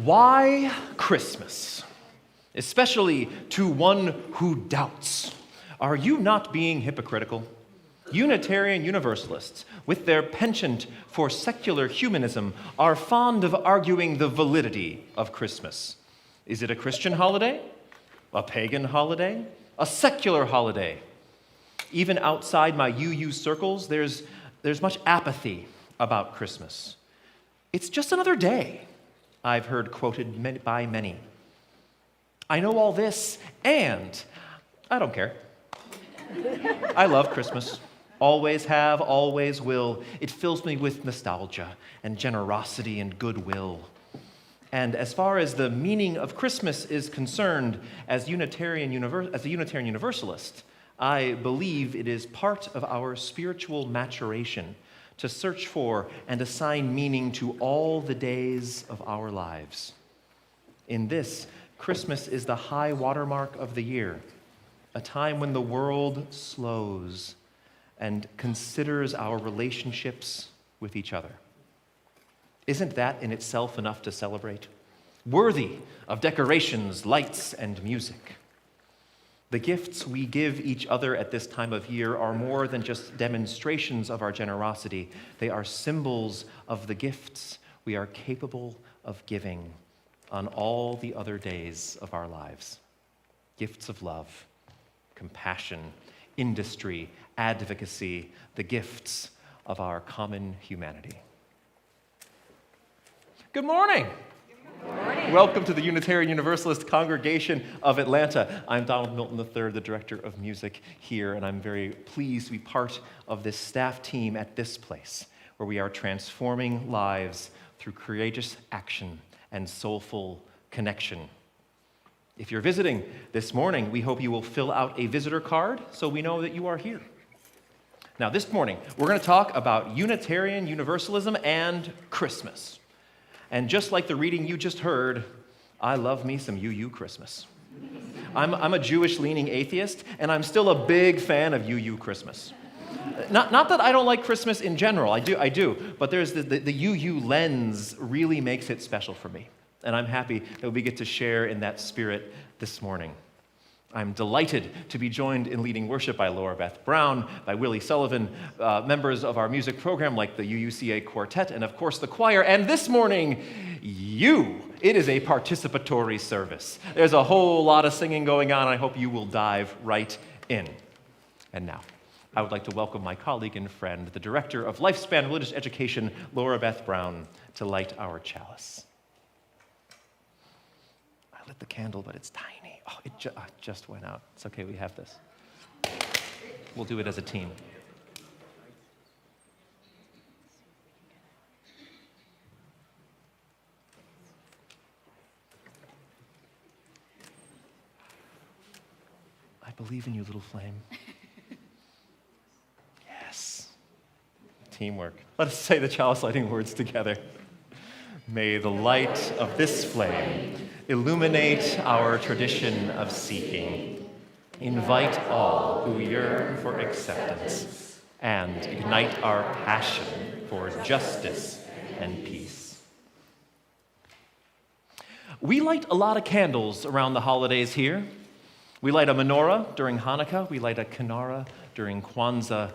Why Christmas? Especially to one who doubts. Are you not being hypocritical? Unitarian Universalists, with their penchant for secular humanism, are fond of arguing the validity of Christmas. Is it a Christian holiday? A pagan holiday? A secular holiday? Even outside my UU circles, there's much apathy about Christmas. It's just another day, I've heard quoted by many. I know all this, and I don't care. I love Christmas. Always have, always will. It fills me with nostalgia and generosity and goodwill. And as far as the meaning of Christmas is concerned, as a Unitarian Universalist, I believe it is part of our spiritual maturation to search for and assign meaning to all the days of our lives. In this, Christmas is the high watermark of the year, a time when the world slows and considers our relationships with each other. Isn't that in itself enough to celebrate? Worthy of decorations, lights, and music. The gifts we give each other at this time of year are more than just demonstrations of our generosity. They are symbols of the gifts we are capable of giving on all the other days of our lives. Gifts of love, compassion, industry, advocacy, the gifts of our common humanity. Good morning. Good morning. Welcome to the Unitarian Universalist Congregation of Atlanta. I'm Donald Milton III, the Director of Music here, and I'm very pleased to be part of this staff team at this place, where we are transforming lives through courageous action and soulful connection. If you're visiting this morning, we hope you will fill out a visitor card so we know that you are here. Now, this morning, we're going to talk about Unitarian Universalism and Christmas. And just like the reading you just heard, I love me some UU Christmas. I'm a Jewish-leaning atheist, and I'm still a big fan of UU Christmas. Not that I don't like Christmas in general, I do, but there's the UU lens really makes it special for me. And I'm happy that we get to share in that spirit this morning. I'm delighted to be joined in leading worship by Laura Beth Brown, by Willie Sullivan, members of our music program like the UUCA Quartet, and of course the choir. And this morning, it is a participatory service. There's a whole lot of singing going on, and I hope you will dive right in. And now, I would like to welcome my colleague and friend, the Director of Lifespan Religious Education, Laura Beth Brown, to light our chalice. I lit the candle, but it's tiny. Oh, it just went out. It's okay, we have this. We'll do it as a team. believe in you, little flame. Yes. Teamwork. Let us say the chalice lighting words together. May the light of this flame illuminate our tradition of seeking, invite all who yearn for acceptance, and ignite our passion for justice and peace. We light a lot of candles around the holidays here. We light a menorah during Hanukkah. We light a kinara during Kwanzaa.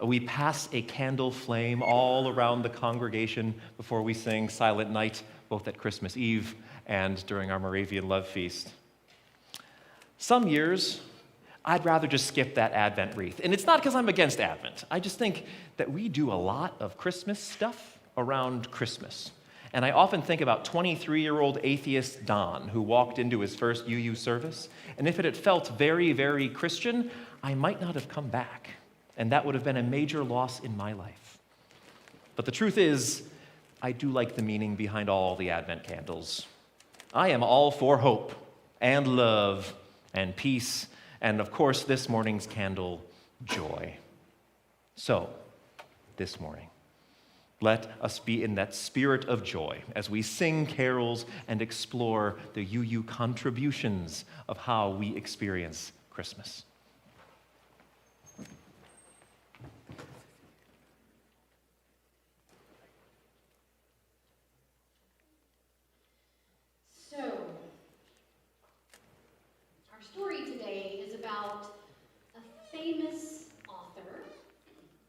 We pass a candle flame all around the congregation before we sing Silent Night, both at Christmas Eve and during our Moravian Love Feast. Some years, I'd rather just skip that Advent wreath. And it's not because I'm against Advent. I just think that we do a lot of Christmas stuff around Christmas. And I often think about 23-year-old atheist Don, who walked into his first UU service. And if it had felt very, very Christian, I might not have come back. And that would have been a major loss in my life. But the truth is, I do like the meaning behind all the Advent candles. I am all for hope and love and peace, and of course, this morning's candle, joy. So, this morning, let us be in that spirit of joy as we sing carols and explore the UU contributions of how we experience Christmas. So, our story today is about a famous author,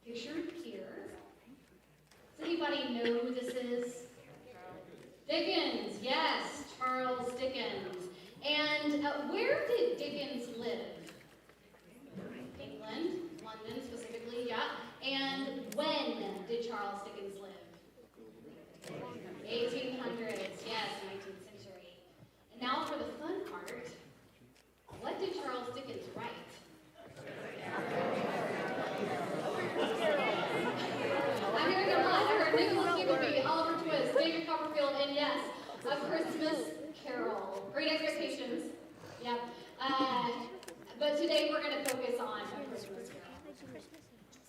pictured here. Does anybody know who this is? Dickens, yes, Charles Dickens. And where did Dickens live? England, London specifically, yeah. And when did Charles Dickens live? 1800s, yes, 19th century. And now for the fun part, what did Charles Dickens write? I'm hearing a lot. I heard Nicholas Nickleby, Oliver Twist, David Copperfield, and yes, A Christmas Carol. Great Expectations. Yep. But today we're going to focus on A Christmas Carol.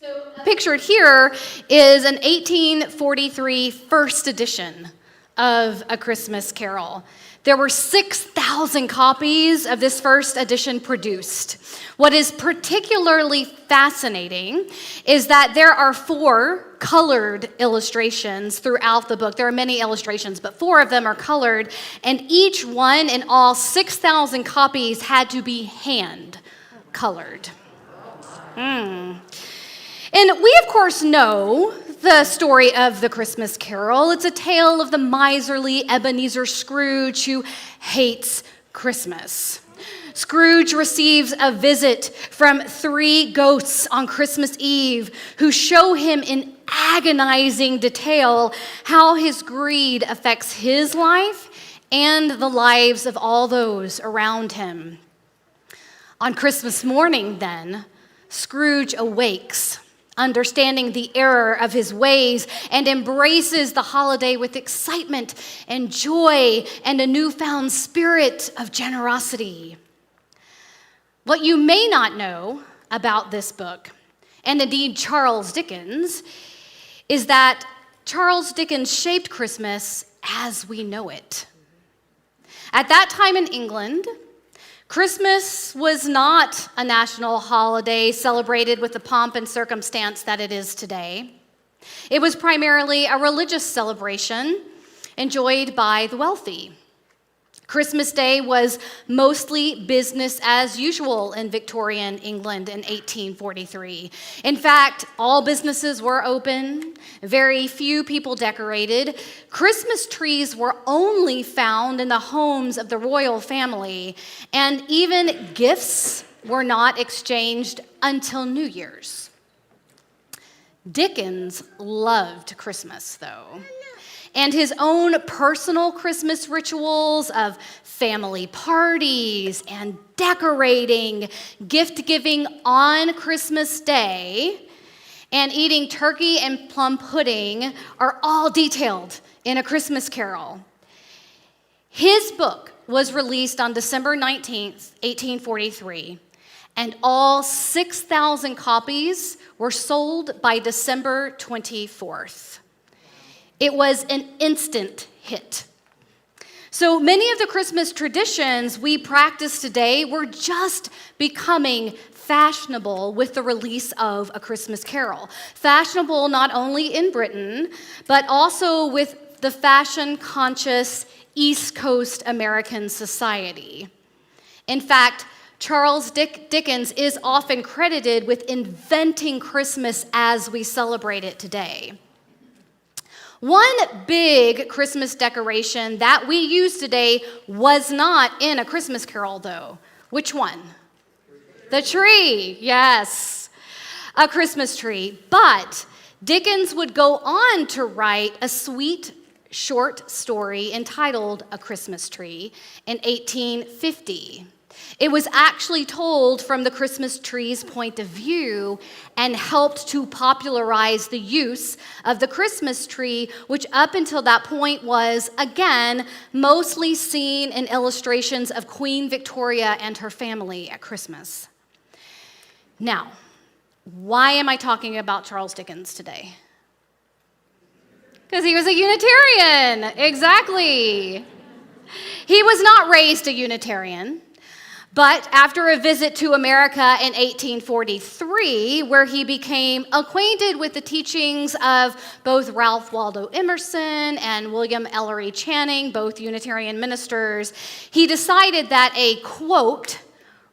So, pictured here is an 1843 first edition of A Christmas Carol. There were 6,000 copies of this first edition produced. What is particularly fascinating is that there are 4 colored illustrations throughout the book. There are many illustrations, but 4 of them are colored, and each one in all 6,000 copies had to be hand colored. And we, of course, know the story of the Christmas Carol. It's a tale of the miserly Ebenezer Scrooge who hates Christmas. Scrooge receives a visit from 3 ghosts on Christmas Eve who show him in agonizing detail how his greed affects his life and the lives of all those around him. On Christmas morning, then, Scrooge awakes, understanding the error of his ways, and embraces the holiday with excitement and joy and a newfound spirit of generosity. What you may not know about this book, and indeed Charles Dickens, is that Charles Dickens shaped Christmas as we know it. At that time in England, Christmas was not a national holiday celebrated with the pomp and circumstance that it is today. It was primarily a religious celebration enjoyed by the wealthy. Christmas Day was mostly business as usual in Victorian England in 1843. In fact, all businesses were open, very few people decorated. Christmas trees were only found in the homes of the royal family, and even gifts were not exchanged until New Year's. Dickens loved Christmas, though, and his own personal Christmas rituals of family parties and decorating, gift-giving on Christmas Day, and eating turkey and plum pudding are all detailed in A Christmas Carol. His book was released on December 19th, 1843, and all 6,000 copies were sold by December 24th. It was an instant hit. So many of the Christmas traditions we practice today were just becoming fashionable with the release of A Christmas Carol. Fashionable not only in Britain, but also with the fashion-conscious East Coast American society. In fact, Charles Dickens is often credited with inventing Christmas as we celebrate it today. One big Christmas decoration that we use today was not in A Christmas Carol, though. Which one? The tree, yes, a Christmas tree. But Dickens would go on to write a sweet, short story entitled A Christmas Tree in 1850. It was actually told from the Christmas tree's point of view and helped to popularize the use of the Christmas tree, which up until that point was, again, mostly seen in illustrations of Queen Victoria and her family at Christmas. Now, why am I talking about Charles Dickens today? Because he was a Unitarian, exactly. He was not raised a Unitarian. But after a visit to America in 1843, where he became acquainted with the teachings of both Ralph Waldo Emerson and William Ellery Channing, both Unitarian ministers, he decided that a, quote,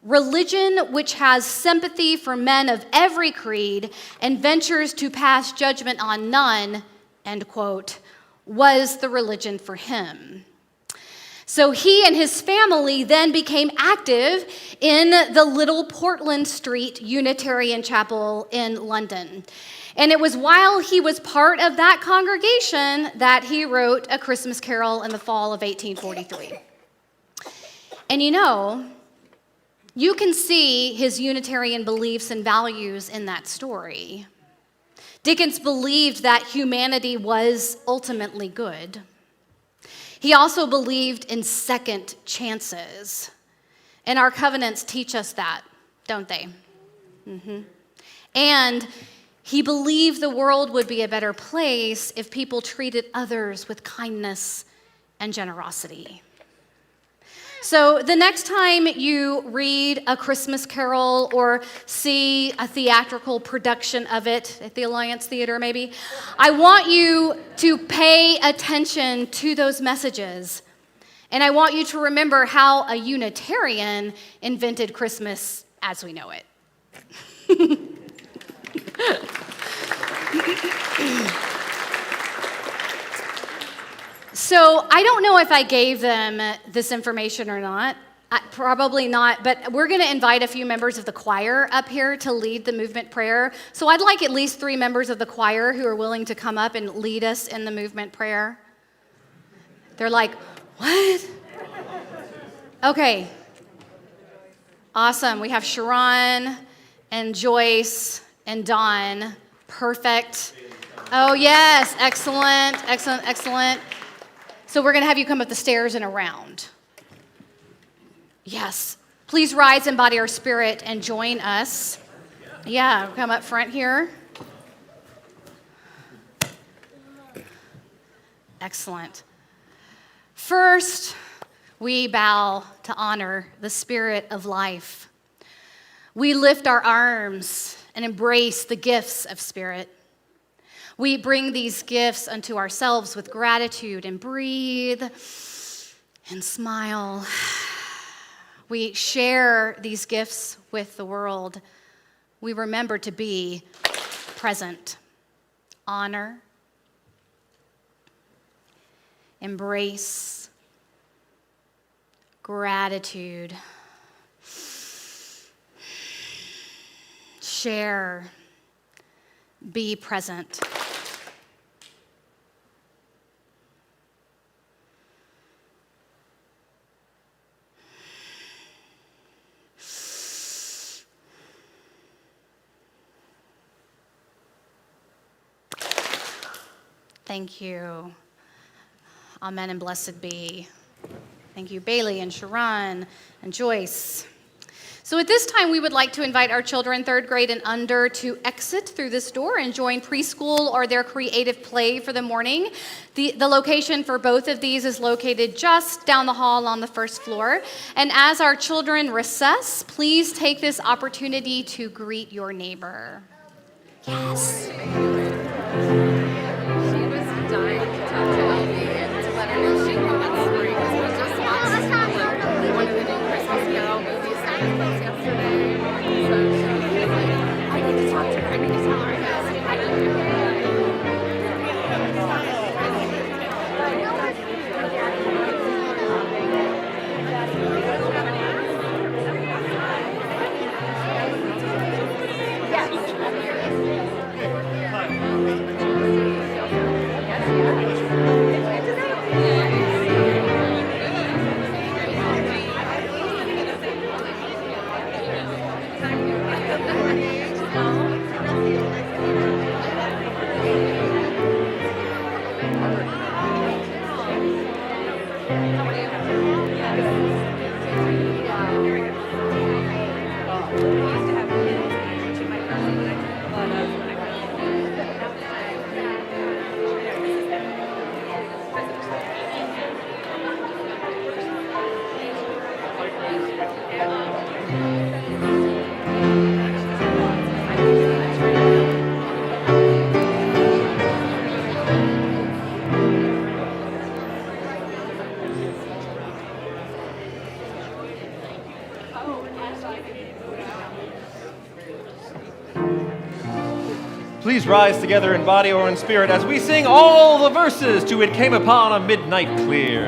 religion which has sympathy for men of every creed and ventures to pass judgment on none, end quote, was the religion for him. So he and his family then became active in the Little Portland Street Unitarian Chapel in London. And it was while he was part of that congregation that he wrote A Christmas Carol in the fall of 1843. And you can see his Unitarian beliefs and values in that story. Dickens believed that humanity was ultimately good. He also believed in second chances. And our covenants teach us that, don't they? Mm-hmm. And he believed the world would be a better place if people treated others with kindness and generosity. So the next time you read A Christmas Carol or see a theatrical production of it at the Alliance Theater maybe, I want you to pay attention to those messages. And I want you to remember how a Unitarian invented Christmas as we know it. So I don't know if I gave them this information or not. Probably not, but we're going to invite a few members of the choir up here to lead the movement prayer. So I'd like at least 3 members of the choir who are willing to come up and lead us in the movement prayer. They're like, what? Okay. Awesome. We have Sharon and Joyce and Dawn. Perfect. Oh, yes. Excellent, excellent, excellent. So we're going to have you come up the stairs and around. Yes. Please rise, embody our spirit, and join us. Yeah, come up front here. Excellent. First, we bow to honor the spirit of life. We lift our arms and embrace the gifts of spirit. We bring these gifts unto ourselves with gratitude and breathe and smile. We share these gifts with the world. We remember to be present, honor, embrace, gratitude, share, be present. Thank you. Amen and blessed be. Thank you, Bailey and Sharon and Joyce. So at this time, we would like to invite our children, 3rd grade and under, to exit through this door and join preschool or their creative play for the morning. The location for both of these is located just down the hall on the 1st floor. And as our children recess, please take this opportunity to greet your neighbor. Yes. She was dying to talk to Elvie and to let her know she knew that spring was just watched one of the new Christmas Carol movies that was yesterday. So she was like, I need to talk to her. I need to tell her. I need to Please rise together in body or in spirit as we sing all the verses to It Came Upon a Midnight Clear.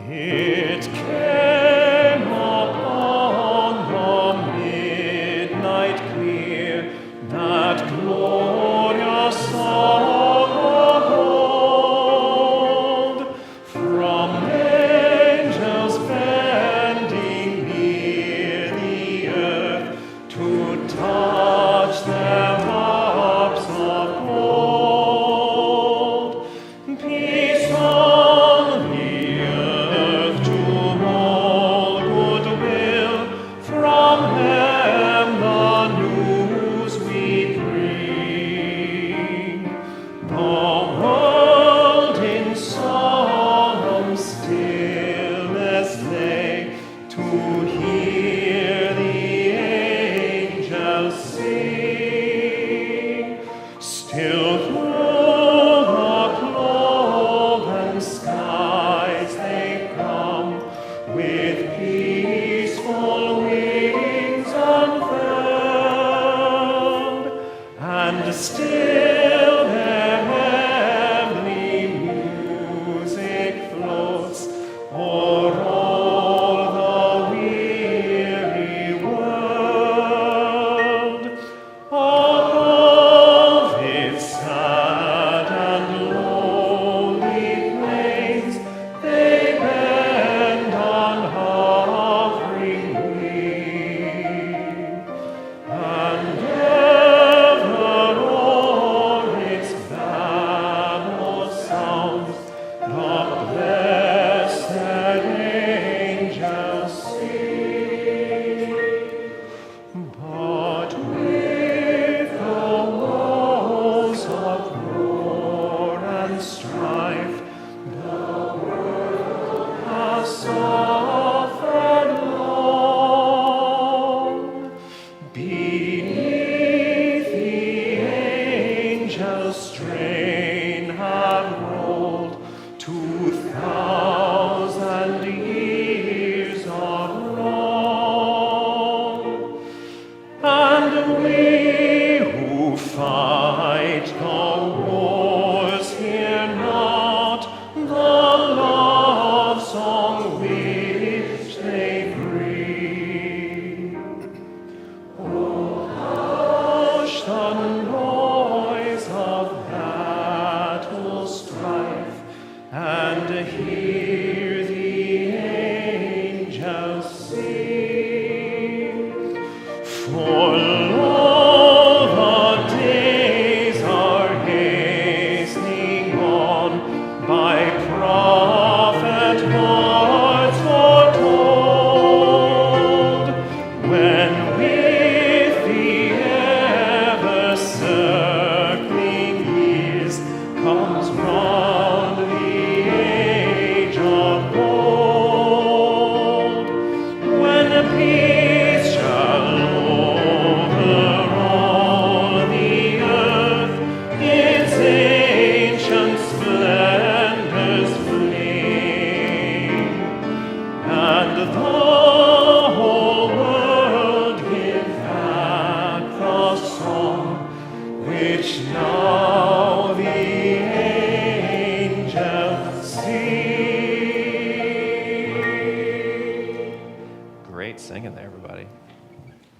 It came upon the midnight clear, that glorious song of old, from angels bending near the earth to touch their harps of gold.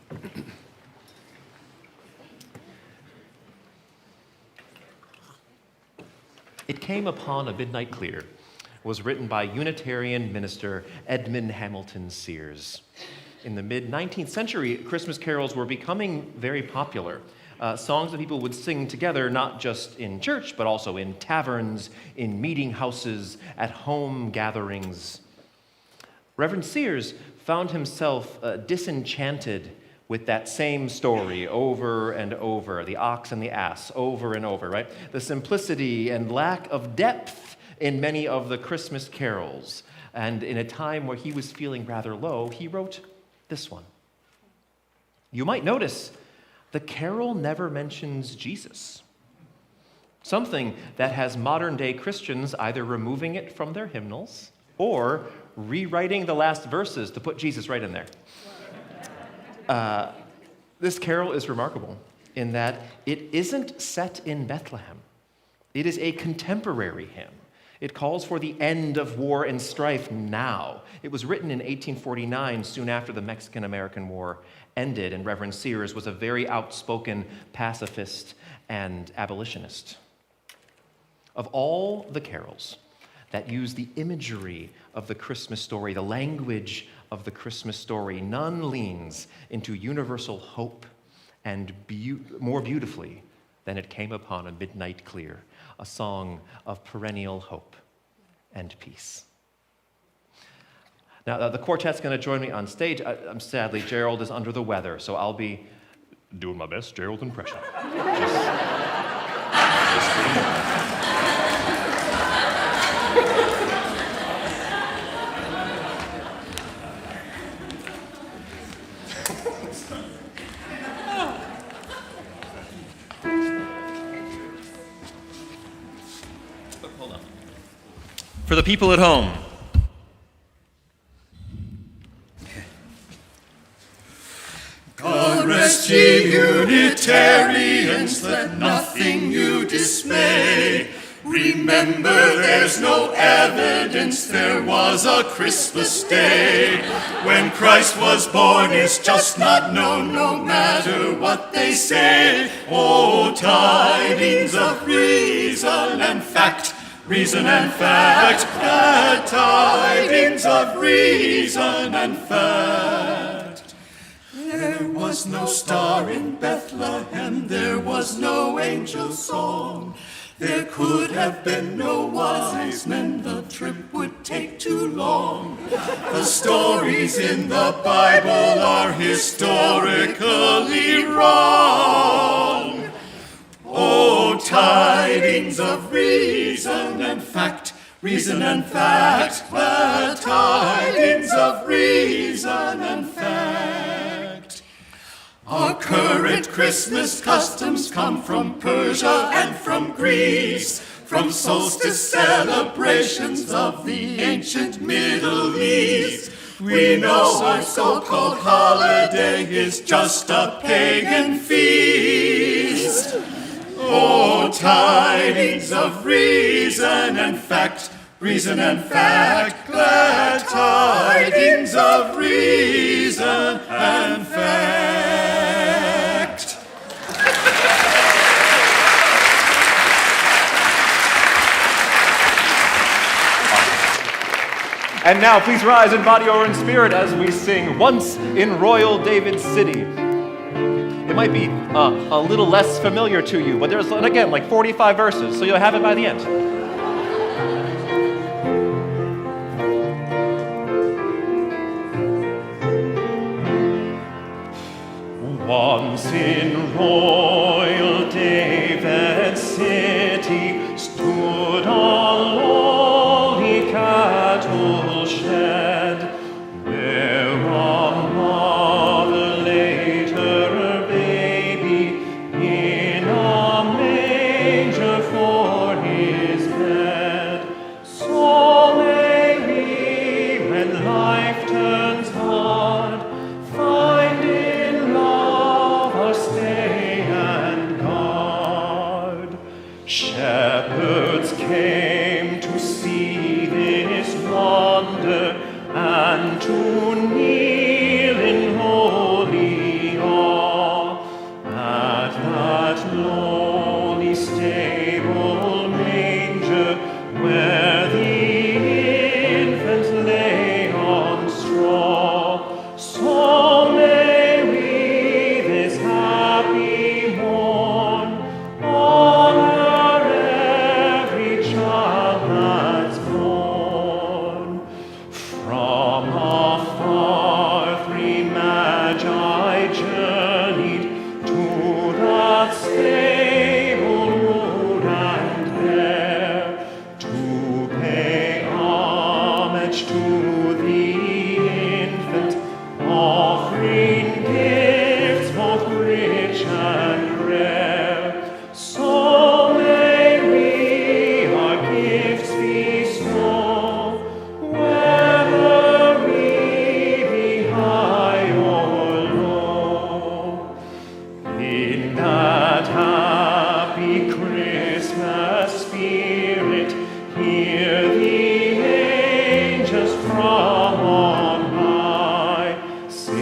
play. It Came Upon a Midnight Clear was written by Unitarian minister Edmund Hamilton Sears. In the mid-19th century, Christmas carols were becoming very popular. Songs that people would sing together, not just in church, but also in taverns, in meeting houses, at home gatherings. Reverend Sears found himself disenchanted with that same story over and over, the ox and the ass, over and over, right? The simplicity and lack of depth in many of the Christmas carols. And in a time where he was feeling rather low, he wrote this one. You might notice the carol never mentions Jesus, something that has modern-day Christians either removing it from their hymnals or rewriting the last verses to put Jesus right in there. This carol is remarkable in that it isn't set in Bethlehem. It is a contemporary hymn. It calls for the end of war and strife now. It was written in 1849, soon after the Mexican-American War ended, and Reverend Sears was a very outspoken pacifist and abolitionist. Of all the carols that use the imagery of the Christmas story, the language of the Christmas story, none leans into universal hope and more beautifully than It Came Upon a Midnight Clear, a song of perennial hope and peace. Now, the quartet's going to join me on stage. Sadly, Gerald is under the weather, so I'll be doing my best Gerald impression. Hold on. For the people at home. God rest ye Unitarians, let nothing you dismay. Remember there's no evidence there was a Christmas day. When Christ was born is just not known, no matter what they say. Oh, tidings of reason and fact, reason and fact, glad tidings of reason and fact. There was no star in Bethlehem, there was no angel song. There could have been no wise men, the trip would take too long. The stories in the Bible are historically wrong. Oh, tidings of reason and fact, reason and fact, glad tidings of reason and fact. Our current Christmas customs come from Persia and from Greece, from solstice celebrations of the ancient Middle East. We know our so-called holiday is just a pagan feast. Oh, tidings of reason and fact, reason and fact, glad tidings of reason and fact. And now, please rise in body or in spirit as we sing Once in Royal David's City. It might be a little less familiar to you, but there's, again, like 45 verses, so you'll have it by the end. Once in royal David's city stood a lowly cattle shed, where a mother laid her baby in a manger for his bed. So may we, when life turns hard, find in love our stay and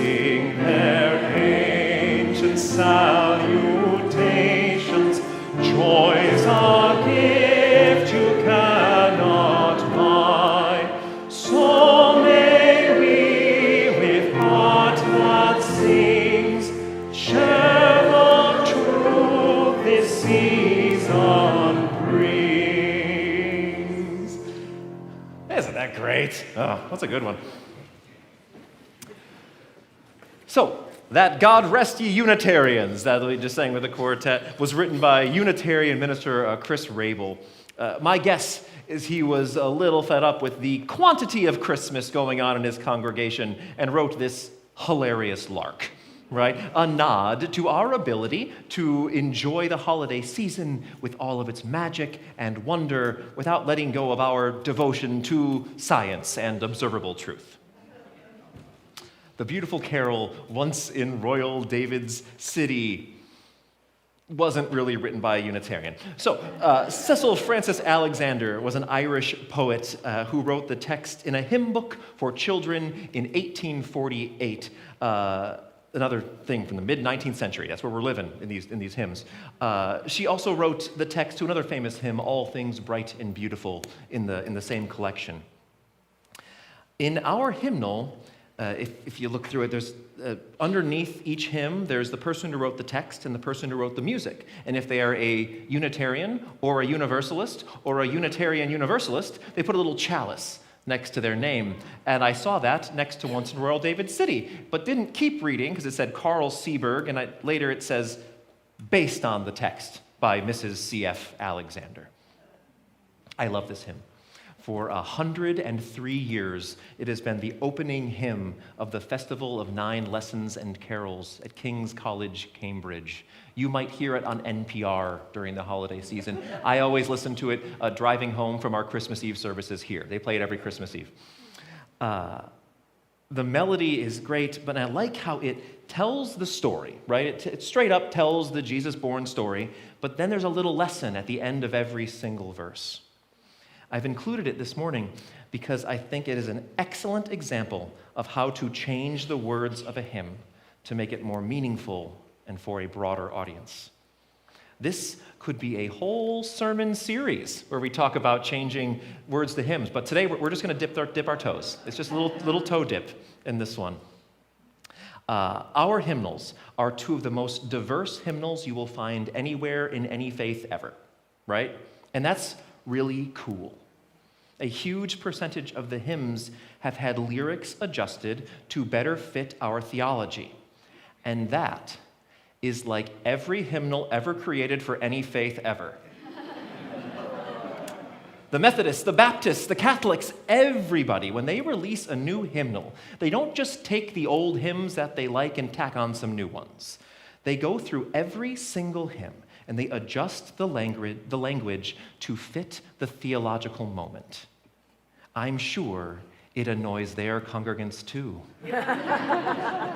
sing their ancient salutations. Joy's a gift you cannot buy. So may we, with heart that sings, share the truth this season brings. Isn't that great? Oh, that's a good one. So, that God Rest Ye Unitarians, that we just sang with the quartet, was written by Unitarian minister Chris Rabel. My guess is he was a little fed up with the quantity of Christmas going on in his congregation and wrote this hilarious lark, right? A nod to our ability to enjoy the holiday season with all of its magic and wonder without letting go of our devotion to science and observable truth. The beautiful carol, Once in Royal David's City, wasn't really written by a Unitarian. So, Cecil Francis Alexander was an Irish poet who wrote the text in a hymn book for children in 1848. Another thing from the mid-19th century. That's where we're living in these hymns. She also wrote the text to another famous hymn, All Things Bright and Beautiful, in the same collection. In our hymnal, if you look through it, there's underneath each hymn, there's the person who wrote the text and the person who wrote the music. And if they are a Unitarian or a Universalist or a Unitarian Universalist, they put a little chalice next to their name. And I saw that next to Once in Royal David's City, but didn't keep reading because it said Carl Seaberg, and later it says, based on the text by Mrs. C.F. Alexander. I love this hymn. For 103 years, it has been the opening hymn of the Festival of Nine Lessons and Carols at King's College, Cambridge. You might hear it on NPR during the holiday season. I always listen to it driving home from our Christmas Eve services here. They play it every Christmas Eve. The melody is great, but I like how it tells the story, right? It straight up tells the Jesus-born story, but then there's a little lesson at the end of every single verse. I've included it this morning because I think it is an excellent example of how to change the words of a hymn to make it more meaningful and for a broader audience. This could be a whole sermon series where we talk about changing words to hymns, but today we're just going to dip our toes. It's just a little toe dip in this one. Our hymnals are two of the most diverse hymnals you will find anywhere in any faith ever, right? And that's really cool. A huge percentage of the hymns have had lyrics adjusted to better fit our theology. And that is like every hymnal ever created for any faith ever. The Methodists, the Baptists, the Catholics, everybody, when they release a new hymnal, they don't just take the old hymns that they like and tack on some new ones. They go through every single hymn and they adjust the language to fit the theological moment. I'm sure it annoys their congregants too. I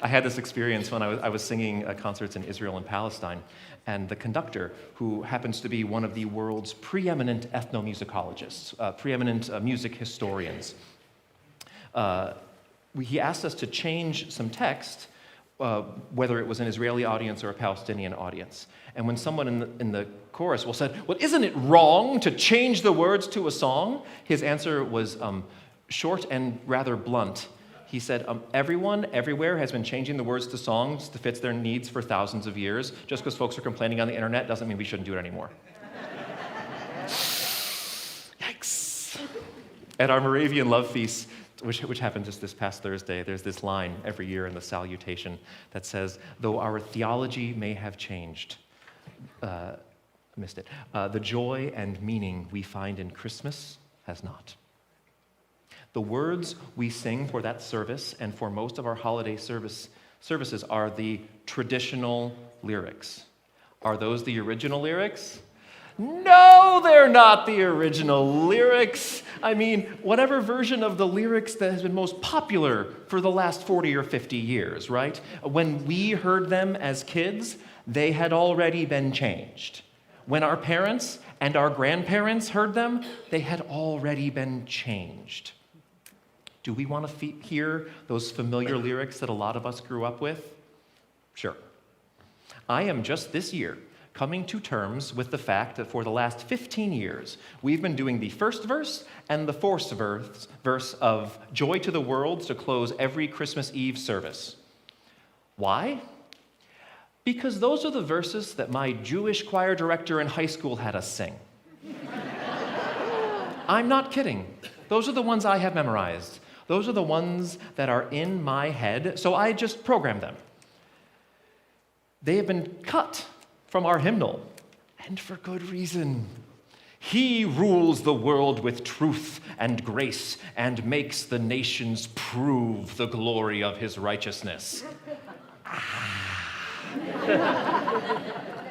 had this experience when I was singing concerts in Israel and Palestine, and the conductor, who happens to be one of the world's preeminent ethnomusicologists, preeminent music historians, he asked us to change some text, whether it was an Israeli audience or a Palestinian audience. And when someone in the chorus said, well, isn't it wrong to change the words to a song? His answer was short and rather blunt. He said, everyone, everywhere has been changing the words to songs to fit their needs for thousands of years. Just because folks are complaining on the internet doesn't mean we shouldn't do it anymore. Yikes. At our Moravian Love Feast, which happened just this past Thursday, there's this line every year in the salutation that says, though our theology may have changed, the joy and meaning we find in Christmas has not. The words we sing for that service and for most of our holiday services are the traditional lyrics. Are those the original lyrics? No, they're not the original lyrics. I mean, whatever version of the lyrics that has been most popular for the last 40 or 50 years, right? When we heard them as kids, they had already been changed. When our parents and our grandparents heard them, they had already been changed. Do we want to hear those familiar lyrics that a lot of us grew up with? Sure. I am just this year coming to terms with the fact that for the last 15 years, we've been doing the first verse and the fourth verse of Joy to the World to close every Christmas Eve service. Why? Because those are the verses that my Jewish choir director in high school had us sing. I'm not kidding. Those are the ones I have memorized. Those are the ones that are in my head, so I just program them. They have been cut from our hymnal, and for good reason. He rules the world with truth and grace and makes the nations prove the glory of his righteousness.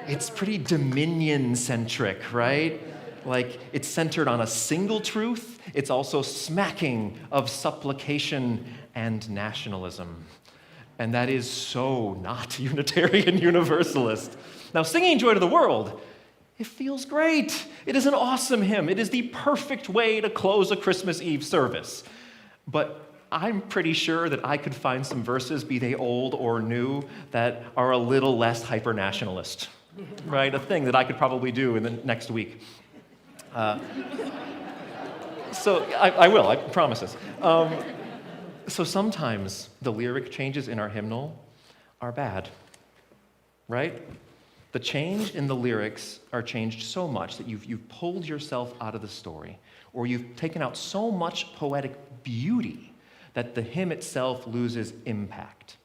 It's pretty dominion-centric, right? Like, it's centered on a single truth. It's also smacking of supplication and nationalism. And that is so not Unitarian Universalist. Now, singing Joy to the World, it feels great. It is an awesome hymn. It is the perfect way to close a Christmas Eve service. But I'm pretty sure that I could find some verses, be they old or new, that are a little less hyper-nationalist, right? A thing that I could probably do in the next week. So I will, I promise this. So sometimes the lyric changes in our hymnal are bad, right? The change in the lyrics are changed so much that you've pulled yourself out of the story, or you've taken out so much poetic beauty that the hymn itself loses impact.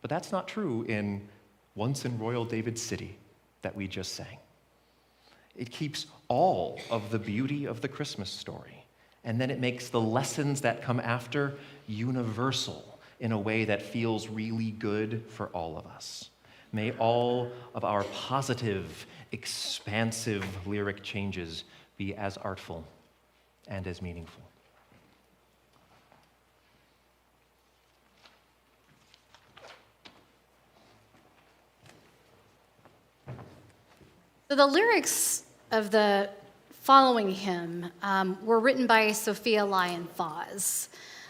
But that's not true in Once in Royal David's City that we just sang. It keeps all of the beauty of the Christmas story, and then it makes the lessons that come after universal in a way that feels really good for all of us. May all of our positive, expansive lyric changes be as artful and as meaningful. So the lyrics of the following hymn were written by Sophia Lyon-Foss.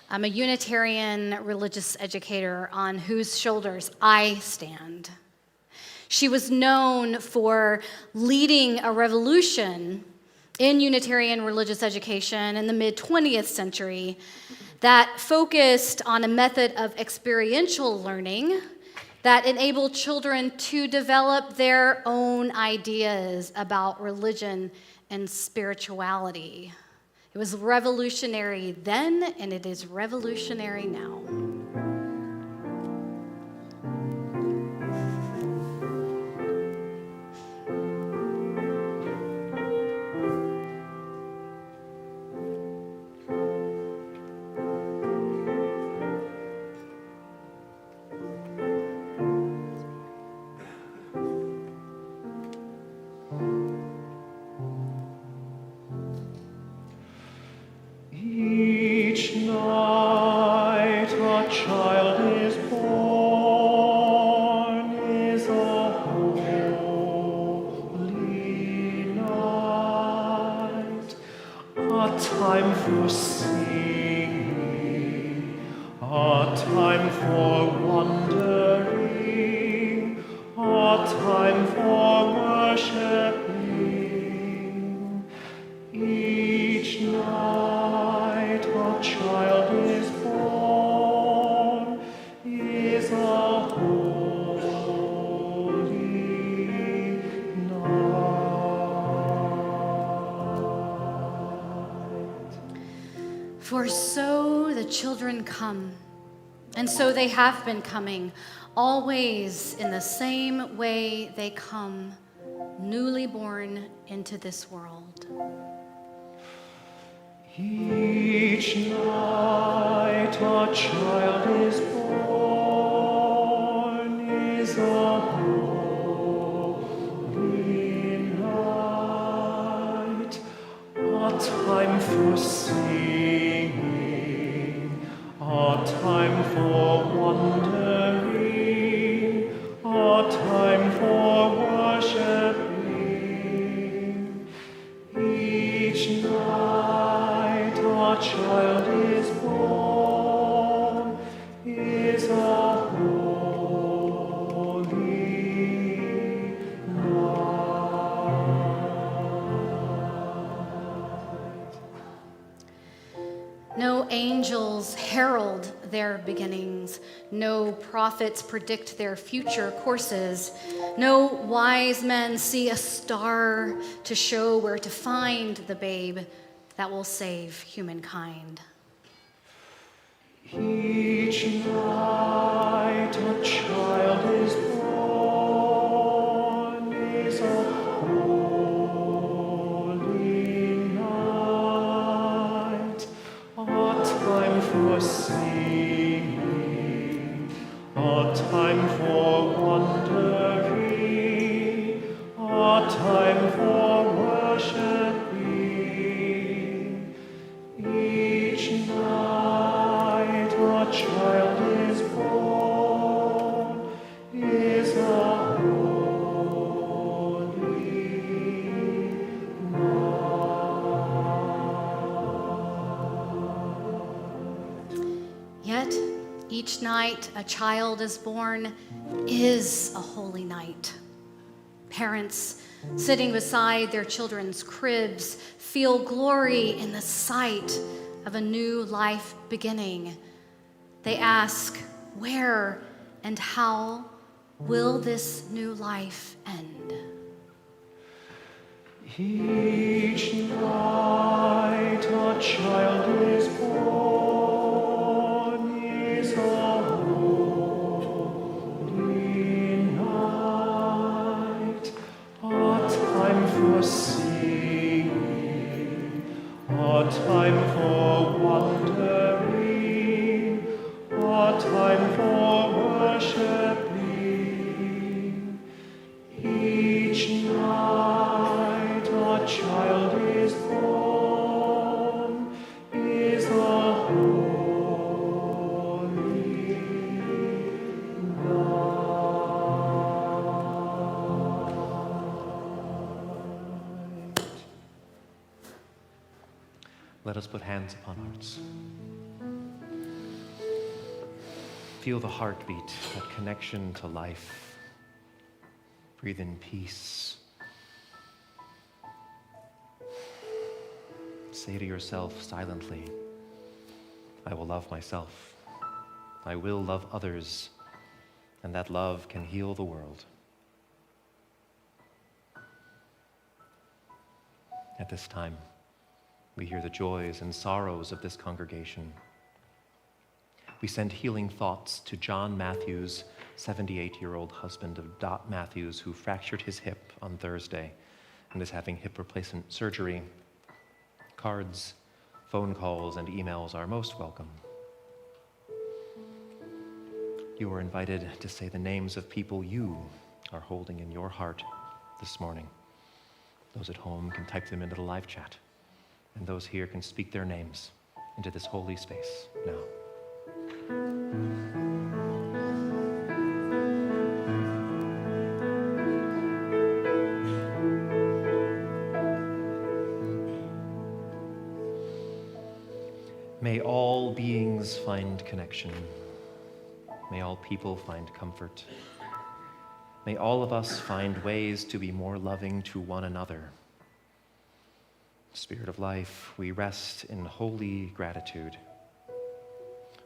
I'm a Unitarian religious educator on whose shoulders I stand. She was known for leading a revolution in Unitarian religious education in the mid-20th century that focused on a method of experiential learning that enabled children to develop their own ideas about religion and spirituality. It was revolutionary then, and it is revolutionary now. Each night a child is born, is a holy night, a time for singing, a time for wondering, a time for worshiping. Each night a child is born, is a holy night. For so the children come, and so they have been coming, always in the same way they come, newly born into this world. Each night a child is born, is a holy night, a time for singing, a time for wondering, a time for worshiping. Each night a child is born. is a holy night. No angels herald their beginnings. No prophets predict their future courses. No wise men see a star to show where to find the babe that will save humankind. Each night a child is born, is a holy night, a time for singing, a time for wondering, a time for worshiping. Each night a child is born, is a holy night. Yet, each night a child is born is a holy night. Parents, sitting beside their children's cribs, feel glory in the sight of a new life beginning. They ask, where and how will this new life end? Each night a child is born, is a holy night, a time for singing, a time for wondering, a time for worshiping. Each night a child is born, is a holy night. Let us put hands upon hearts. Feel the heartbeat, that connection to life. Breathe in peace. Say to yourself silently, I will love myself. I will love others, and that love can heal the world. At this time, we hear the joys and sorrows of this congregation. We send healing thoughts to John Matthews, 78-year-old husband of Dot Matthews, who fractured his hip on Thursday and is having hip replacement surgery. Cards, phone calls, and emails are most welcome. You are invited to say the names of people you are holding in your heart this morning. Those at home can type them into the live chat, and those here can speak their names into this holy space now. May all beings find connection. May all people find comfort. May all of us find ways to be more loving to one another. Spirit of life, we rest in holy gratitude.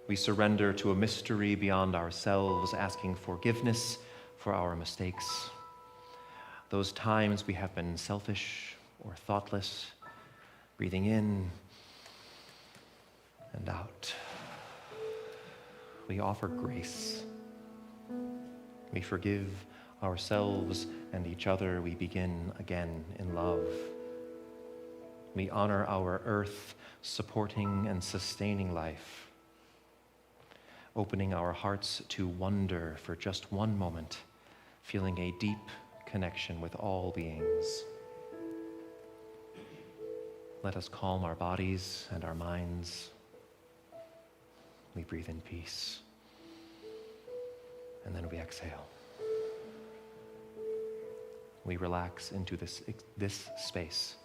We surrender to a mystery beyond ourselves, asking forgiveness for our mistakes. Those times we have been selfish or thoughtless, breathing in and out. We offer grace. We forgive ourselves and each other. We begin again in love. We honor our earth, supporting and sustaining life, opening our hearts to wonder for just one moment, feeling a deep connection with all beings. Let us calm our bodies and our minds. We breathe in peace, and then we exhale. We relax into this space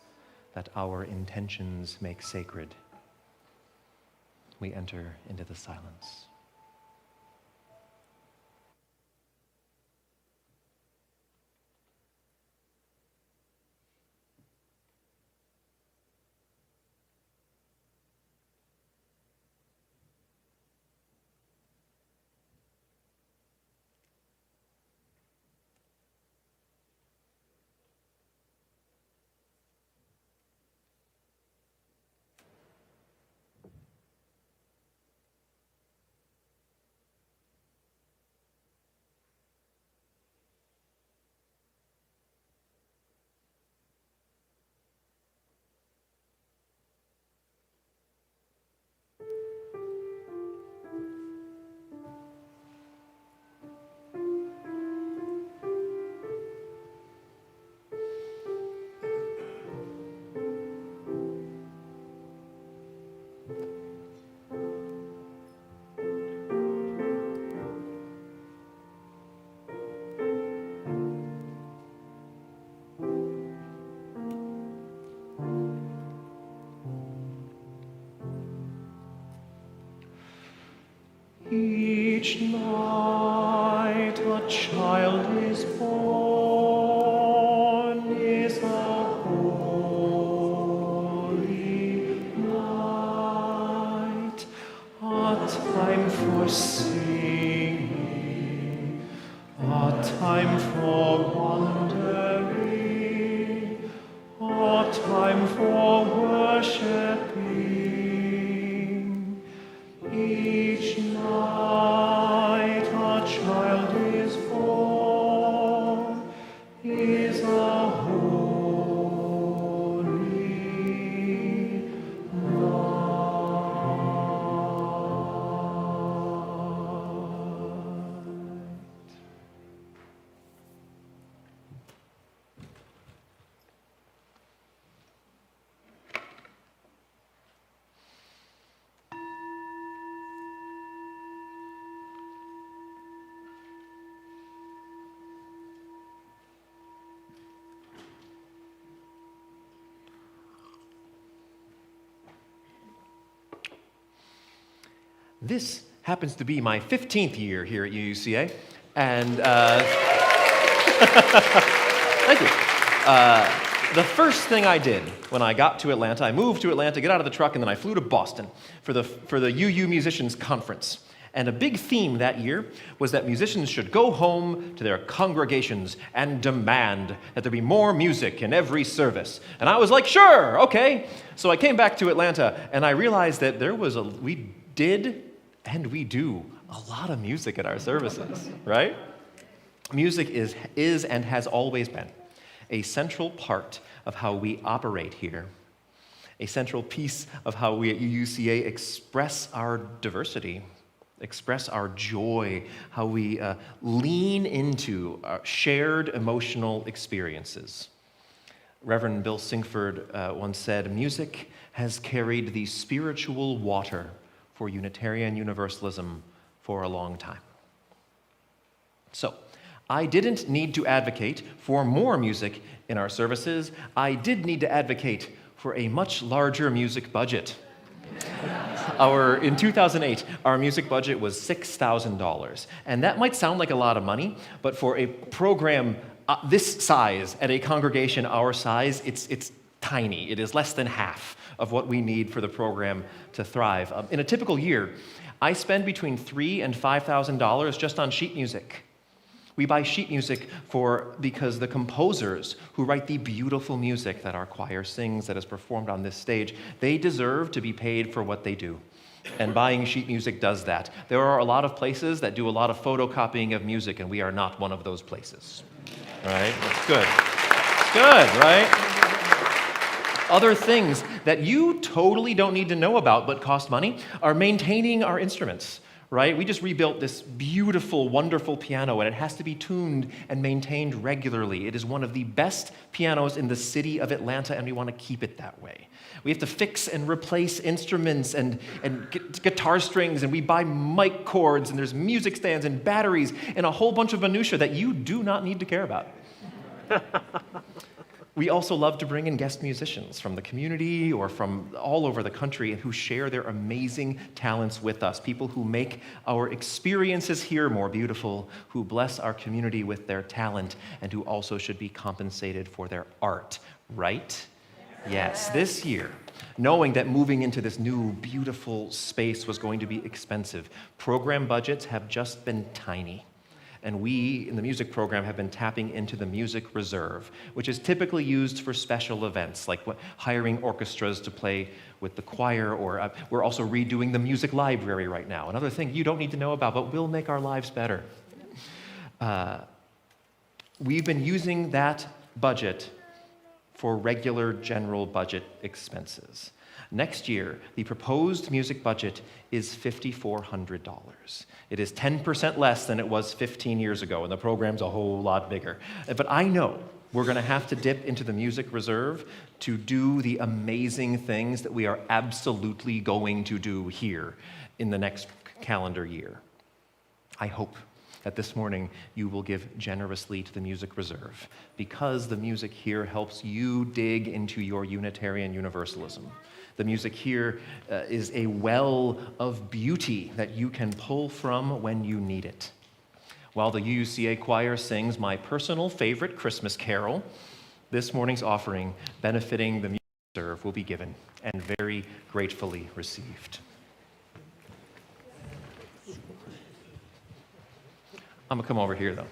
that our intentions make sacred. We enter into the silence. Each night a child is born, is a holy night, a time for singing, a time for wondering, a time for worshiping. Each night a child is born, is a holy night. This happens to be my 15th year here at UUCA, and thank you. The first thing I did when I got to Atlanta, I moved to Atlanta, get out of the truck, and then I flew to Boston for the UU Musicians Conference. And a big theme that year was that musicians should go home to their congregations and demand that there be more music in every service. And I was like, sure, okay. So I came back to Atlanta, and I realized that we did and we do a lot of music at our services, right? Music is and has always been a central part of how we operate here, a central piece of how we at UUCA express our diversity, express our joy, how we lean into our shared emotional experiences. Reverend Bill Singford once said, "Music has carried the spiritual water for Unitarian Universalism for a long time." So, I didn't need to advocate for more music in our services. I did need to advocate for a much larger music budget. In 2008, our music budget was $6,000. And that might sound like a lot of money, but for a program this size, at a congregation our size, it's tiny. It is less than half of what we need for the program to thrive. In a typical year, I spend between $3,000 and $5,000 just on sheet music. We buy sheet music because the composers who write the beautiful music that our choir sings, that is performed on this stage, they deserve to be paid for what they do. And buying sheet music does that. There are a lot of places that do a lot of photocopying of music, and we are not one of those places. Right? That's good. It's good, right? Other things that you totally don't need to know about but cost money are maintaining our instruments. Right? We just rebuilt this beautiful, wonderful piano, and it has to be tuned and maintained regularly. It is one of the best pianos in the city of Atlanta, and we want to keep it that way. We have to fix and replace instruments and guitar strings, and we buy mic cords, and there's music stands and batteries and a whole bunch of minutia that you do not need to care about. We also love to bring in guest musicians from the community or from all over the country and who share their amazing talents with us, people who make our experiences here more beautiful, who bless our community with their talent, and who also should be compensated for their art, right? Yes, this year, knowing that moving into this new, beautiful space was going to be expensive, program budgets have just been tiny. And we, in the music program, have been tapping into the music reserve, which is typically used for special events, like hiring orchestras to play with the choir, or we're also redoing the music library right now. Another thing you don't need to know about, but will make our lives better. We've been using that budget for regular general budget expenses. Next year, the proposed music budget is $5,400. It is 10% less than it was 15 years ago, and the program's a whole lot bigger. But I know we're going to have to dip into the music reserve to do the amazing things that we are absolutely going to do here in the next calendar year. I hope that this morning you will give generously to the Music Reserve, because the music here helps you dig into your Unitarian Universalism. The music here is a well of beauty that you can pull from when you need it. While the UUCA choir sings my personal favorite Christmas carol, this morning's offering benefiting the Music Reserve will be given and very gratefully received. I'm going to come over here, though.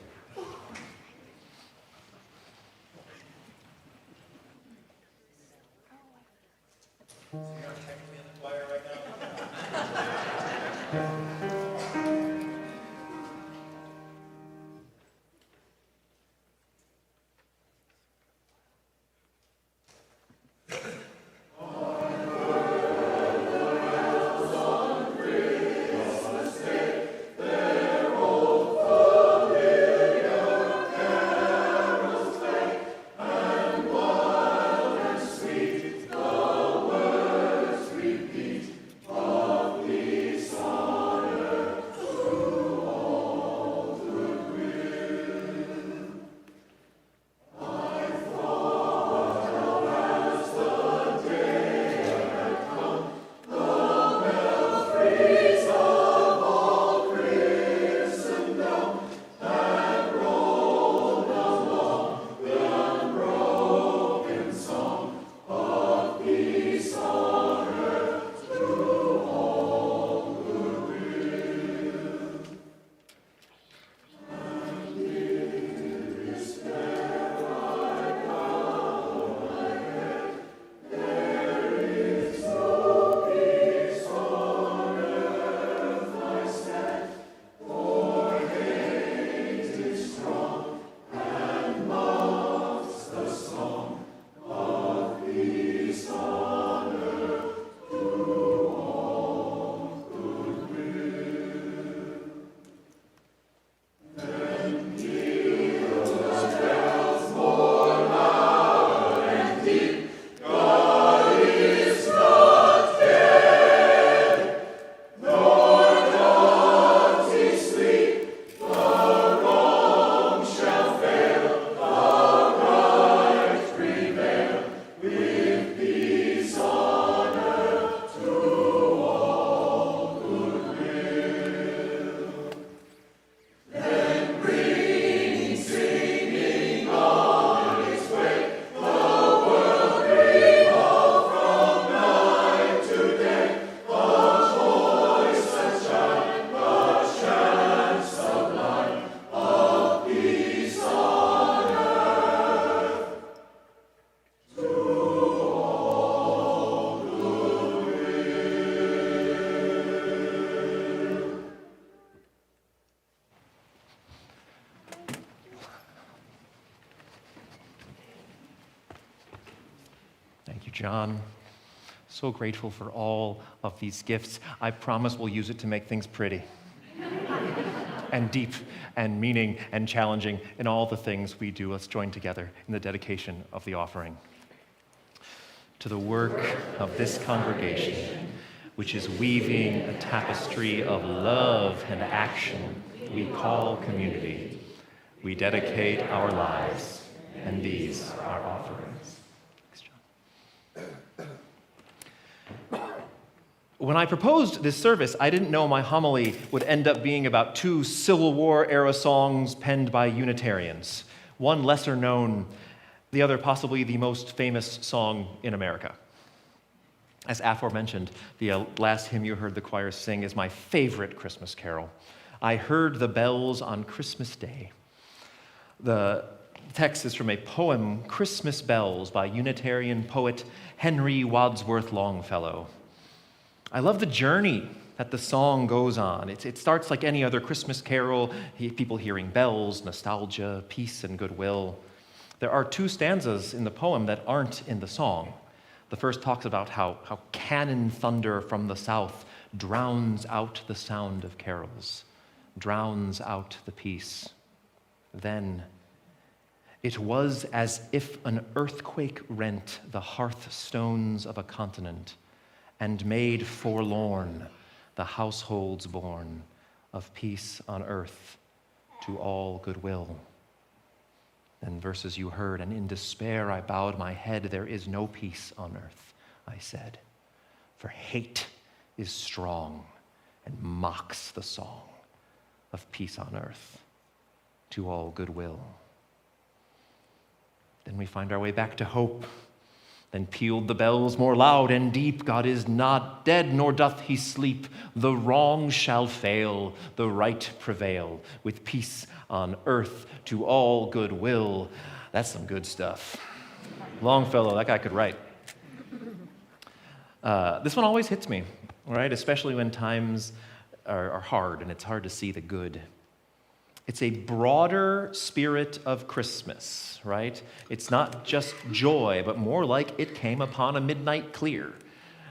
Thank you, John. So grateful for all of these gifts. I promise we'll use it to make things pretty and deep and meaning and challenging in all the things we do. Let's join together in the dedication of the offering. To the work of this congregation, which is weaving a tapestry of love and action we call community, we dedicate our lives, and these are offerings. When I proposed this service, I didn't know my homily would end up being about two Civil War era songs penned by Unitarians, one lesser known, the other possibly the most famous song in America. As aforementioned, the last hymn you heard the choir sing is my favorite Christmas carol. I heard the bells on Christmas Day. The text is from a poem, Christmas Bells, by Unitarian poet Henry Wadsworth Longfellow. I love the journey that the song goes on. It starts like any other Christmas carol, people hearing bells, nostalgia, peace, and goodwill. There are two stanzas in the poem that aren't in the song. The first talks about how cannon thunder from the south drowns out the sound of carols, drowns out the peace. Then, it was as if an earthquake rent the hearthstones of a continent and made forlorn the households born of peace on earth to all goodwill. Then verses you heard, and in despair I bowed my head. There is no peace on earth, I said, for hate is strong and mocks the song of peace on earth to all goodwill. Then we find our way back to hope. Then pealed the bells more loud and deep. God is not dead, nor doth he sleep. The wrong shall fail, the right prevail, with peace on earth to all goodwill. That's some good stuff. Longfellow, that guy could write. This one always hits me, right? Especially when times are hard and it's hard to see the good. It's a broader spirit of Christmas, right? It's not just joy, but more like it came upon a midnight clear.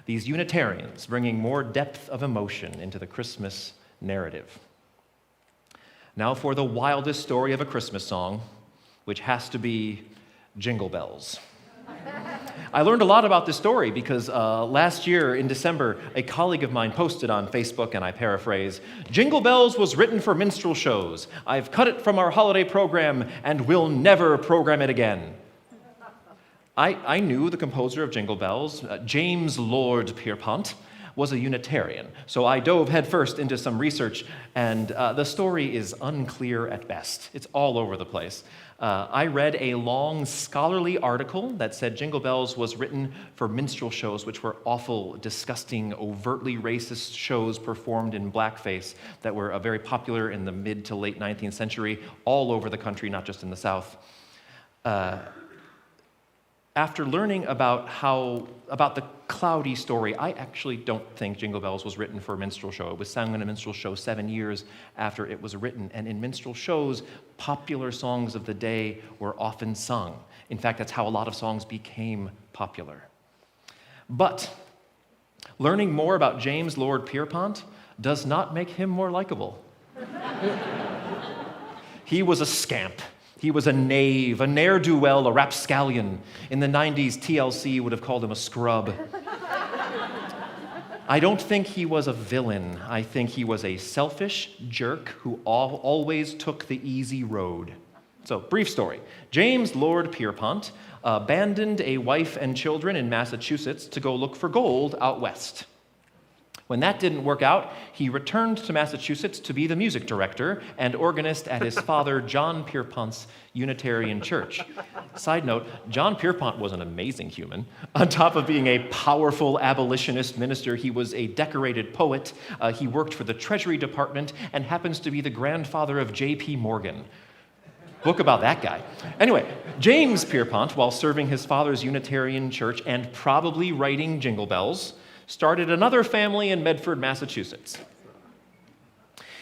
These Unitarians bringing more depth of emotion into the Christmas narrative. Now for the wildest story of a Christmas song, which has to be Jingle Bells. I learned a lot about this story because last year in December, a colleague of mine posted on Facebook, and I paraphrase, "Jingle Bells was written for minstrel shows. I've cut it from our holiday program and will never program it again." I knew the composer of Jingle Bells, James Lord Pierpont, was a Unitarian, so I dove headfirst into some research, and the story is unclear at best. It's all over the place. I read a long scholarly article that said Jingle Bells was written for minstrel shows, which were awful, disgusting, overtly racist shows performed in blackface that were very popular in the mid to late 19th century all over the country, not just in the South. After learning about the cloudy story, I actually don't think Jingle Bells was written for a minstrel show. It was sung in a minstrel show 7 years after it was written. And in minstrel shows, popular songs of the day were often sung. In fact, that's how a lot of songs became popular. But learning more about James Lord Pierpont does not make him more likable. He was a scamp. He was a knave, a ne'er-do-well, a rapscallion. In the 90s, TLC would have called him a scrub. I don't think he was a villain. I think he was a selfish jerk who always took the easy road. So, brief story. James Lord Pierpont abandoned a wife and children in Massachusetts to go look for gold out west. When that didn't work out, he returned to Massachusetts to be the music director and organist at his father, John Pierpont's Unitarian Church. Side note, John Pierpont was an amazing human. On top of being a powerful abolitionist minister, he was a decorated poet. He worked for the Treasury Department and happens to be the grandfather of J.P. Morgan. Book about that guy. Anyway, James Pierpont, while serving his father's Unitarian Church and probably writing Jingle Bells, started another family in Medford, Massachusetts.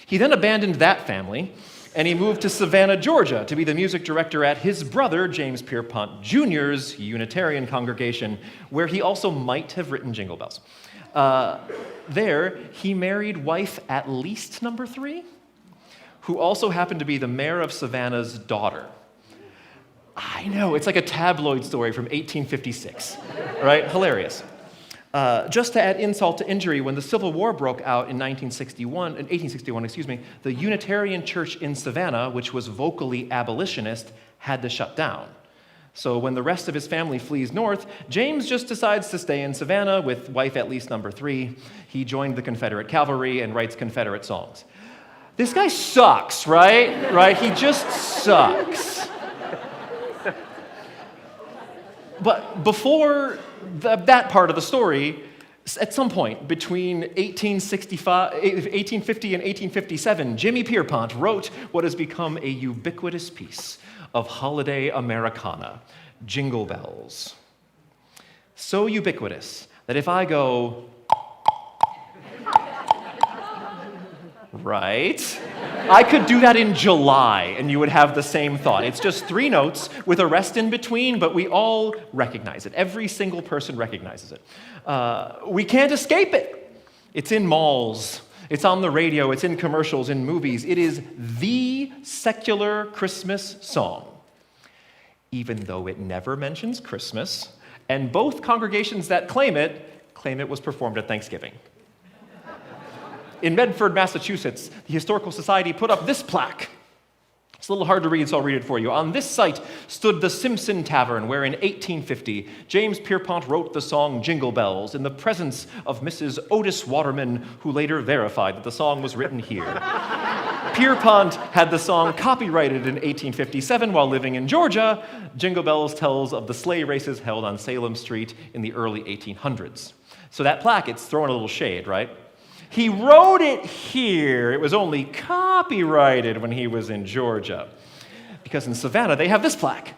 He then abandoned that family, and he moved to Savannah, Georgia, to be the music director at his brother, James Pierpont Jr.'s Unitarian congregation, where he also might have written Jingle Bells. There, he married wife at least number 3, who also happened to be the mayor of Savannah's daughter. I know, it's like a tabloid story from 1856, right? Hilarious. Just to add insult to injury, when the Civil War broke out in 1861, the Unitarian Church in Savannah, which was vocally abolitionist, had to shut down. So when the rest of his family flees north, James just decides to stay in Savannah with wife at least number 3. He joined the Confederate cavalry and writes Confederate songs. This guy sucks, right? Right? He just sucks. But before that part of the story, at some point between 1850 and 1857, Jimmy Pierpont wrote what has become a ubiquitous piece of holiday Americana, Jingle Bells. So ubiquitous that if I go, right? I could do that in July, and you would have the same thought. It's just 3 notes with a rest in between, but we all recognize it. Every single person recognizes it. We can't escape it. It's in malls. It's on the radio. It's in commercials, in movies. It is the secular Christmas song, even though it never mentions Christmas, and both congregations that claim it was performed at Thanksgiving. In Medford, Massachusetts, the Historical Society put up this plaque. It's a little hard to read, so I'll read it for you. On this site stood the Simpson Tavern, where in 1850, James Pierpont wrote the song Jingle Bells in the presence of Mrs. Otis Waterman, who later verified that the song was written here. Pierpont had the song copyrighted in 1857 while living in Georgia. Jingle Bells tells of the sleigh races held on Salem Street in the early 1800s. So that plaque, it's throwing a little shade, right? He wrote it here. It was only copyrighted when he was in Georgia. Because in Savannah, they have this plaque.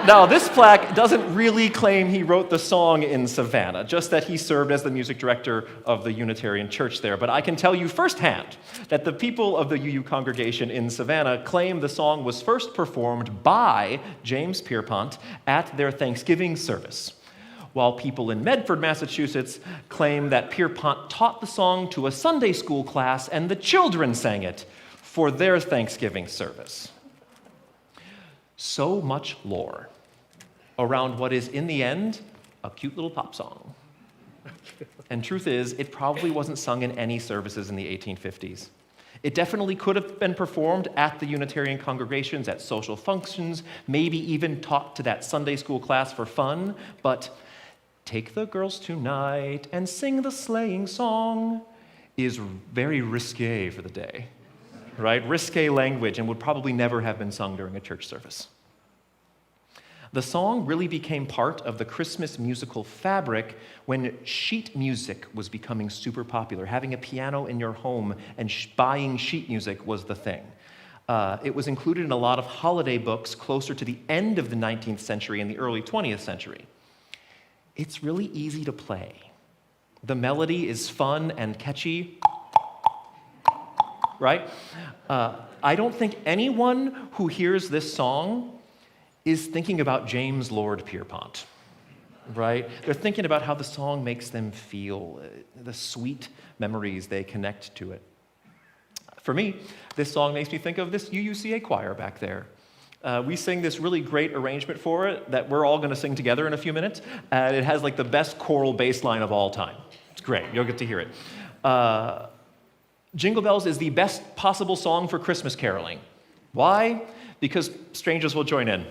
Now, this plaque doesn't really claim he wrote the song in Savannah, just that he served as the music director of the Unitarian Church there. But I can tell you firsthand that the people of the UU congregation in Savannah claim the song was first performed by James Pierpont at their Thanksgiving service, while people in Medford, Massachusetts, claim that Pierpont taught the song to a Sunday school class and the children sang it for their Thanksgiving service. So much lore around what is, in the end, a cute little pop song. And truth is, it probably wasn't sung in any services in the 1850s. It definitely could have been performed at the Unitarian congregations, at social functions, maybe even taught to that Sunday school class for fun, but "Take the girls tonight and sing the sleighing song" is very risque for the day, right? Risque language, and would probably never have been sung during a church service. The song really became part of the Christmas musical fabric when sheet music was becoming super popular. Having a piano in your home and buying sheet music was the thing. It was included in a lot of holiday books closer to the end of the 19th century and the early 20th century. It's really easy to play. The melody is fun and catchy, right? I don't think anyone who hears this song is thinking about James Lord Pierpont, right? They're thinking about how the song makes them feel, the sweet memories they connect to it. For me, this song makes me think of this UUCA choir back there. We sing this really great arrangement for it that we're all going to sing together in a few minutes, and it has like the best choral bass line of all time. It's great. You'll get to hear it. Jingle Bells is the best possible song for Christmas caroling. Why? Because strangers will join in.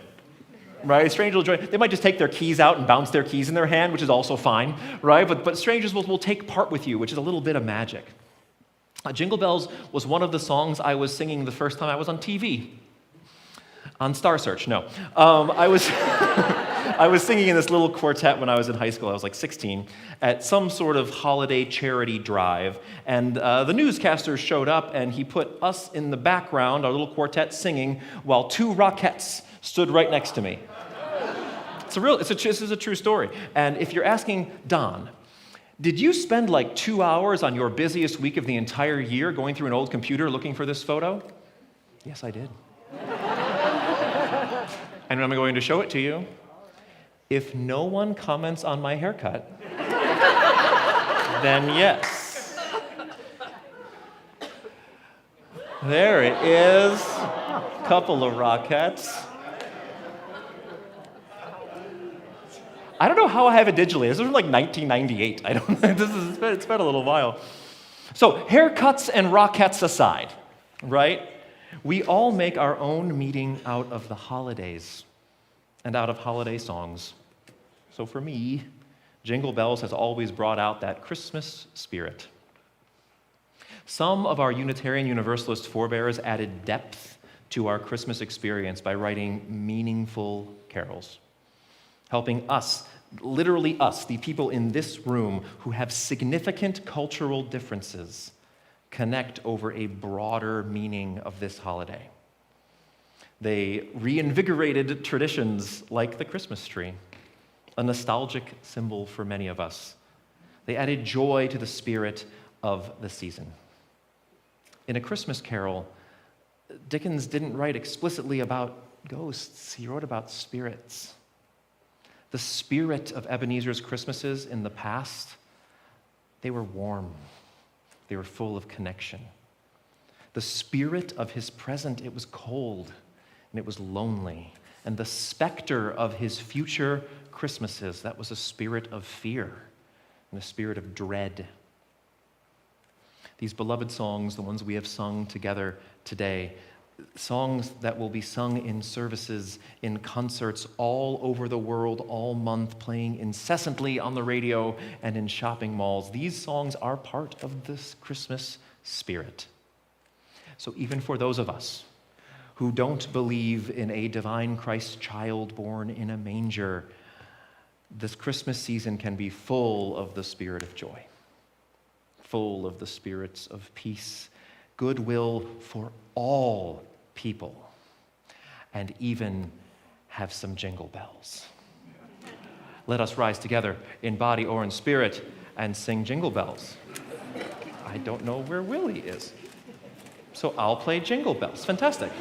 Right? Strangers will join. They might just take their keys out and bounce their keys in their hand, which is also fine, right? But strangers will take part with you, which is a little bit of magic. Jingle Bells was one of the songs I was singing the first time I was on TV. On Star Search, no. I was singing in this little quartet when I was in high school. I was like 16 at some sort of holiday charity drive, and the newscaster showed up, and he put us in the background, our little quartet singing, while two Rockettes stood right next to me. This is a true story. And if you're asking, Don, did you spend like 2 hours on your busiest week of the entire year going through an old computer looking for this photo? Yes, I did. And I'm going to show it to you. If no one comments on my haircut, then yes. There it is. Couple of Rockettes. I don't know how I have it digitally. This was from like 1998. It's been a little while. So haircuts and Rockettes aside, right? We all make our own meaning out of the holidays and out of holiday songs. So for me, Jingle Bells has always brought out that Christmas spirit. Some of our Unitarian Universalist forebears added depth to our Christmas experience by writing meaningful carols, helping us, literally us, the people in this room who have significant cultural differences, connect over a broader meaning of this holiday. They reinvigorated traditions like the Christmas tree, a nostalgic symbol for many of us. They added joy to the spirit of the season. In A Christmas Carol, Dickens didn't write explicitly about ghosts. He wrote about spirits. The spirit of Ebenezer's Christmases in the past, they were warm. They were full of connection. The spirit of his present, it was cold and it was lonely. And the specter of his future Christmases, that was a spirit of fear and a spirit of dread. These beloved songs, the ones we have sung together today, songs that will be sung in services, in concerts all over the world all month, playing incessantly on the radio and in shopping malls. These songs are part of this Christmas spirit. So even for those of us who don't believe in a divine Christ child born in a manger, this Christmas season can be full of the spirit of joy, full of the spirits of peace, goodwill for all people, and even have some jingle bells. Let us rise together in body or in spirit and sing Jingle Bells. I don't know where Willie is, so I'll play Jingle Bells. Fantastic.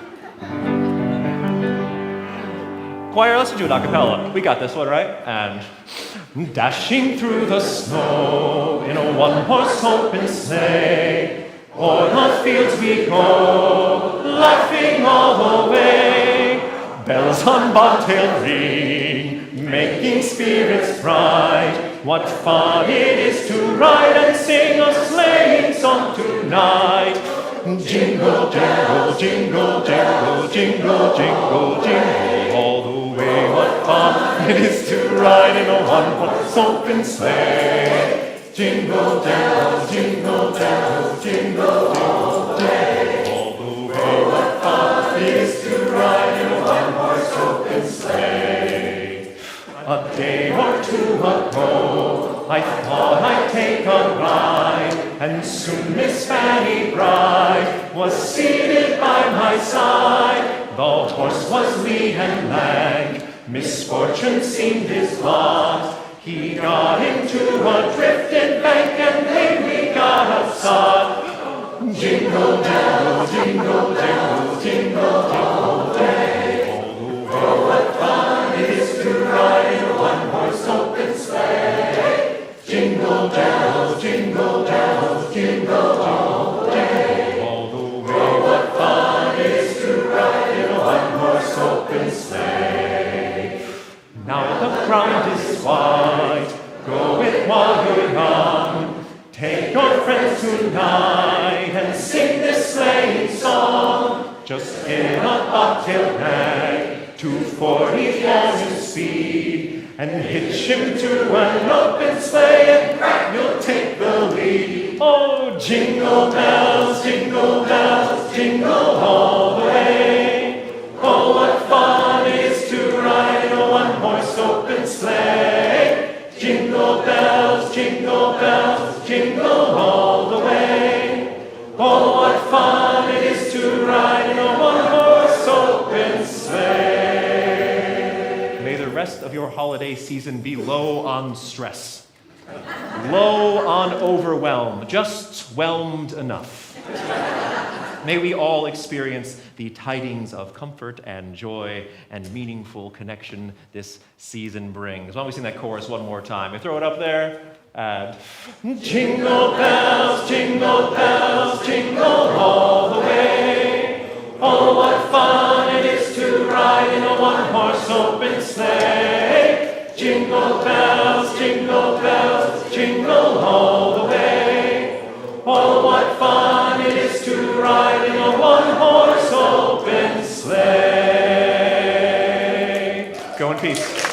Choir, let's do it a cappella. We got this one, right? And dashing through the snow in a one-horse open sleigh, o'er the fields we go, laughing all the way. Bells on bobtail ring, making spirits bright. What fun it is to ride and sing a sleighing song tonight. Jingle, jingle, jingle, jingle, jingle, jingle, jingle all the way. What fun it is to ride in a one-horse open sleigh. Jingle, jingle, jingle, jingle, jingle all day. All the way. What fun it is to ride in a one-horse open sleigh. A day or two ago, I thought I'd take a ride, and soon Miss Fanny Bride was seated by my side. The horse was lean and lank, misfortune seemed his lot. He got into a drifted bank, and then we got upside. Jingle, jingle, jingle, jingle, jingle, jingle day. Oh, what fun it is to ride in a one-horse open sleigh. Jingle, jingle, jingle, jingle, jingle all day. All the way. Oh, what fun it is to ride in a one-horse open sleigh. Now the ground is white, go it while you're young. Take your friends tonight and sing this sleighing song. Just in a bobtail nag, 240 horses speed, and hitch him to an open sleigh, and crack, you'll take the lead. Oh, jingle bells, jingle all the way. Oh, what fun it is to ride in a one-horse open sleigh. Jingle bells, jingle all the way. Oh, what fun it is to ride in a one-horse open sleigh. May the rest of your holiday season be low on stress, low on overwhelm, just whelmed enough. May we all experience the tidings of comfort and joy and meaningful connection this season brings. Why don't we sing that chorus one more time? We throw it up there. And jingle bells, jingle all the way. Oh, what fun it is to ride in a one-horse open sleigh. Jingle bells, jingle all the way. Oh, what fun it is to ride in a one-horse open sleigh. Go in peace.